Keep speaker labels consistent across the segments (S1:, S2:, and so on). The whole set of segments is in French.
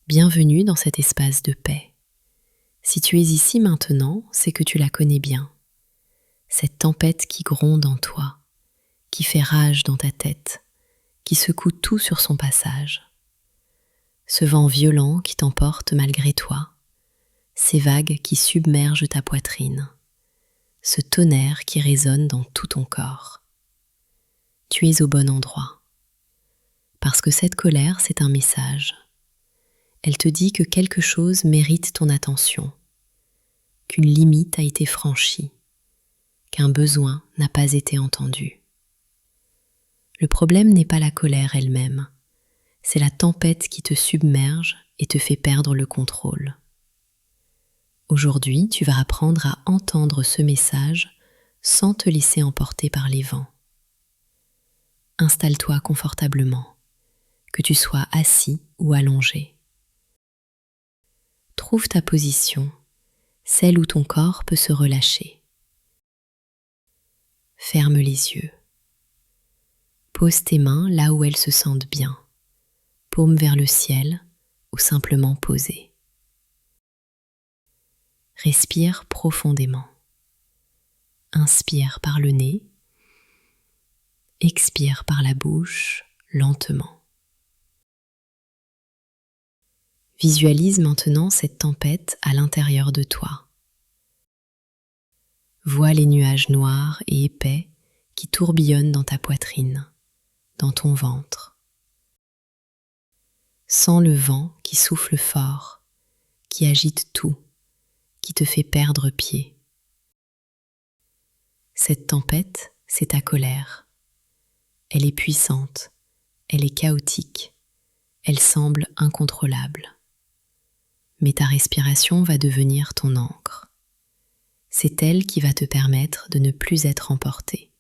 S1: Bienvenue dans cet espace de paix. Si tu es ici maintenant, c'est que tu la connais bien. Cette tempête qui gronde en toi, qui fait rage dans ta tête, qui secoue tout sur son passage. Ce vent violent qui t'emporte malgré toi, ces vagues qui submergent ta poitrine, ce tonnerre qui résonne dans tout ton corps. Tu es au bon endroit. Parce que cette colère, c'est un message. Elle te dit que quelque chose mérite ton attention, qu'une limite a été franchie, qu'un besoin n'a pas été entendu. Le problème n'est pas la colère elle-même, c'est la tempête qui te submerge et te fait perdre le contrôle. Aujourd'hui, tu vas apprendre à entendre ce message sans te laisser emporter par les vents. Installe-toi confortablement, que tu sois assis ou allongé. Trouve ta position, celle où ton corps peut se relâcher. Ferme les yeux. Pose tes mains là où elles se sentent bien, paume vers le ciel ou simplement posée. Respire profondément. Inspire par le nez, expire par la bouche lentement. Visualise maintenant cette tempête à l'intérieur de toi. Vois les nuages noirs et épais qui tourbillonnent dans ta poitrine, dans ton ventre. Sens le vent qui souffle fort, qui agite tout, qui te fait perdre pied. Cette tempête, c'est ta colère. Elle est puissante, elle est chaotique, elle semble incontrôlable. Mais ta respiration va devenir ton encre. C'est elle qui va te permettre de ne plus être emporté.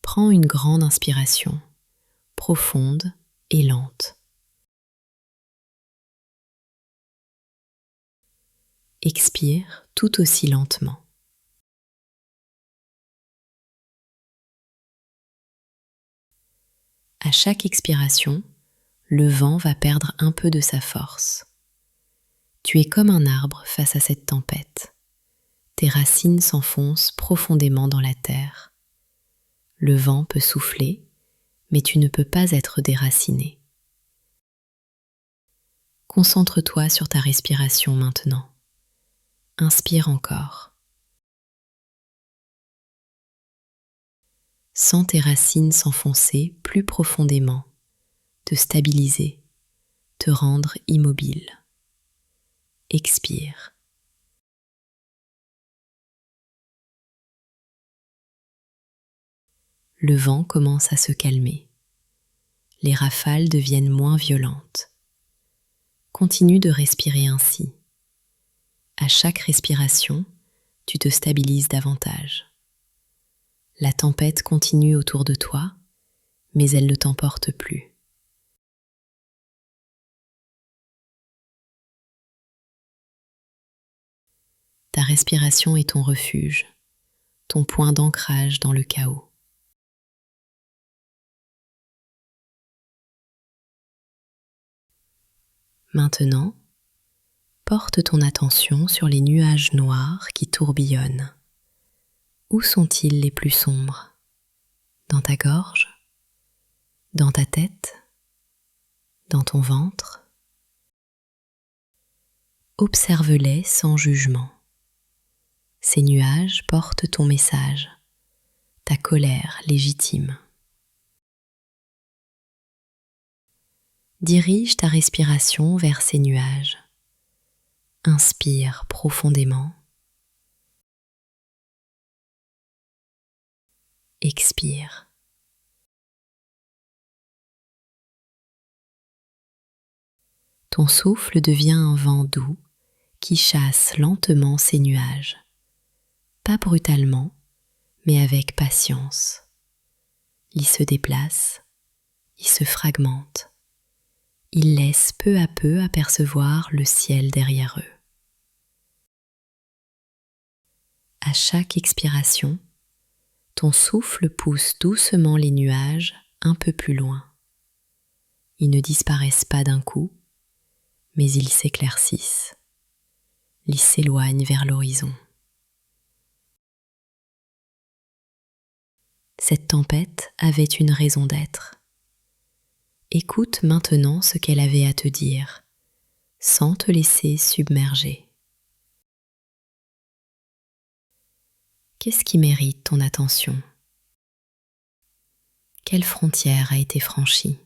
S1: Prends une grande inspiration, profonde et lente. Expire tout aussi lentement. À chaque expiration, le vent va perdre un peu de sa force. Tu es comme un arbre face à cette tempête. Tes racines s'enfoncent profondément dans la terre. Le vent peut souffler, mais tu ne peux pas être déraciné. Concentre-toi sur ta respiration maintenant. Inspire encore. Sens tes racines s'enfoncer plus profondément, te stabiliser, te rendre immobile. Expire. Le vent commence à se calmer. Les rafales deviennent moins violentes. Continue de respirer ainsi. À chaque respiration, tu te stabilises davantage. La tempête continue autour de toi, mais elle ne t'emporte plus. Ta respiration est ton refuge, ton point d'ancrage dans le chaos. Maintenant, porte ton attention sur les nuages noirs qui tourbillonnent. Où sont-ils les plus sombres? Dans ta gorge? Dans ta tête? Dans ton ventre? Observe-les sans jugement. Ces nuages portent ton message, ta colère légitime. Dirige ta respiration vers ces nuages. Inspire profondément. Expire. Ton souffle devient un vent doux qui chasse lentement ces nuages. Pas brutalement, mais avec patience. Ils se déplacent, ils se fragmentent. Ils laissent peu à peu apercevoir le ciel derrière eux. À chaque expiration, ton souffle pousse doucement les nuages un peu plus loin. Ils ne disparaissent pas d'un coup, mais ils s'éclaircissent. Ils s'éloignent vers l'horizon. Cette tempête avait une raison d'être. Écoute maintenant ce qu'elle avait à te dire, sans te laisser submerger. Qu'est-ce qui mérite ton attention? Quelle frontière a été franchie?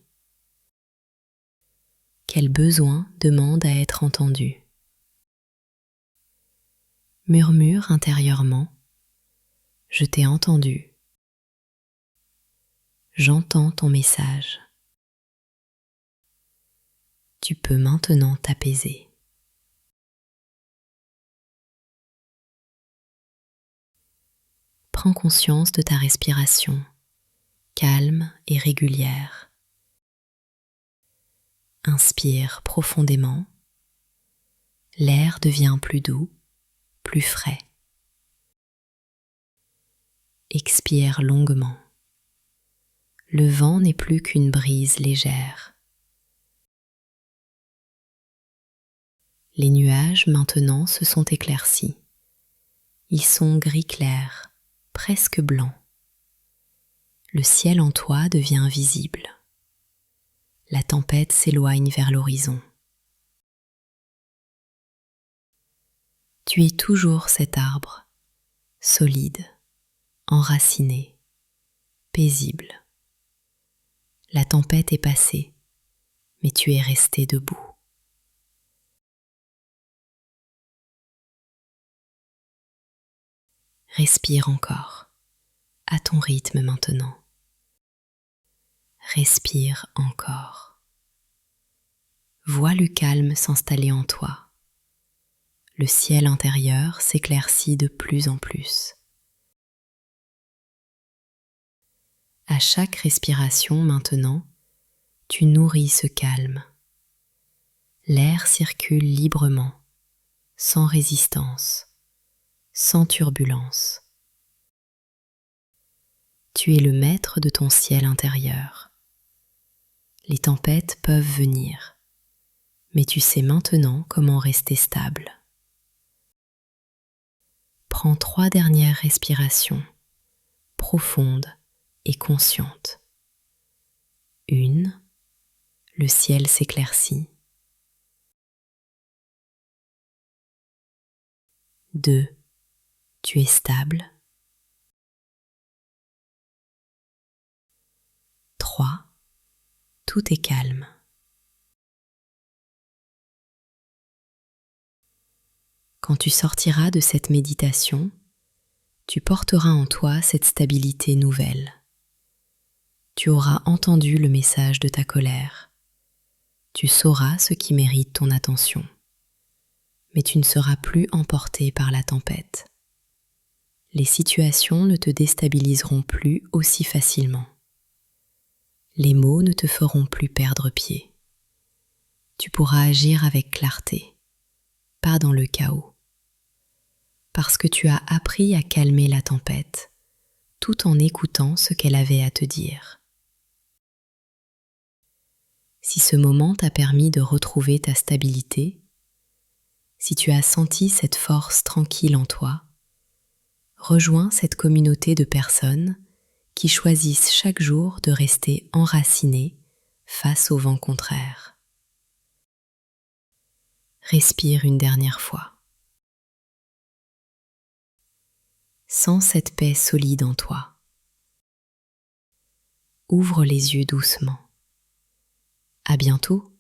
S1: Quel besoin demande à être entendu? Murmure intérieurement, je t'ai entendu. J'entends ton message. Tu peux maintenant t'apaiser. Prends conscience de ta respiration, calme et régulière. Inspire profondément. L'air devient plus doux, plus frais. Expire longuement. Le vent n'est plus qu'une brise légère. Les nuages maintenant se sont éclaircis. Ils sont gris clair, presque blancs. Le ciel en toi devient visible. La tempête s'éloigne vers l'horizon. Tu es toujours cet arbre, solide, enraciné, paisible. La tempête est passée, mais tu es resté debout. Respire encore, à ton rythme maintenant. Respire encore. Vois le calme s'installer en toi. Le ciel intérieur s'éclaircit de plus en plus. À chaque respiration maintenant, tu nourris ce calme. L'air circule librement, sans résistance, sans turbulence. Tu es le maître de ton ciel intérieur. Les tempêtes peuvent venir, mais tu sais maintenant comment rester stable. Prends 3 dernières respirations, profondes et conscientes. 1, le ciel s'éclaircit. 2, tu es stable. 3, tout est calme. Quand tu sortiras de cette méditation, tu porteras en toi cette stabilité nouvelle. Tu auras entendu le message de ta colère. Tu sauras ce qui mérite ton attention. Mais tu ne seras plus emporté par la tempête. Les situations ne te déstabiliseront plus aussi facilement. Les mots ne te feront plus perdre pied. Tu pourras agir avec clarté, pas dans le chaos. Parce que tu as appris à calmer la tempête, tout en écoutant ce qu'elle avait à te dire. Si ce moment t'a permis de retrouver ta stabilité, si tu as senti cette force tranquille en toi, rejoins cette communauté de personnes qui choisissent chaque jour de rester enracinées face au vent contraire. Respire une dernière fois. Sens cette paix solide en toi. Ouvre les yeux doucement. À bientôt.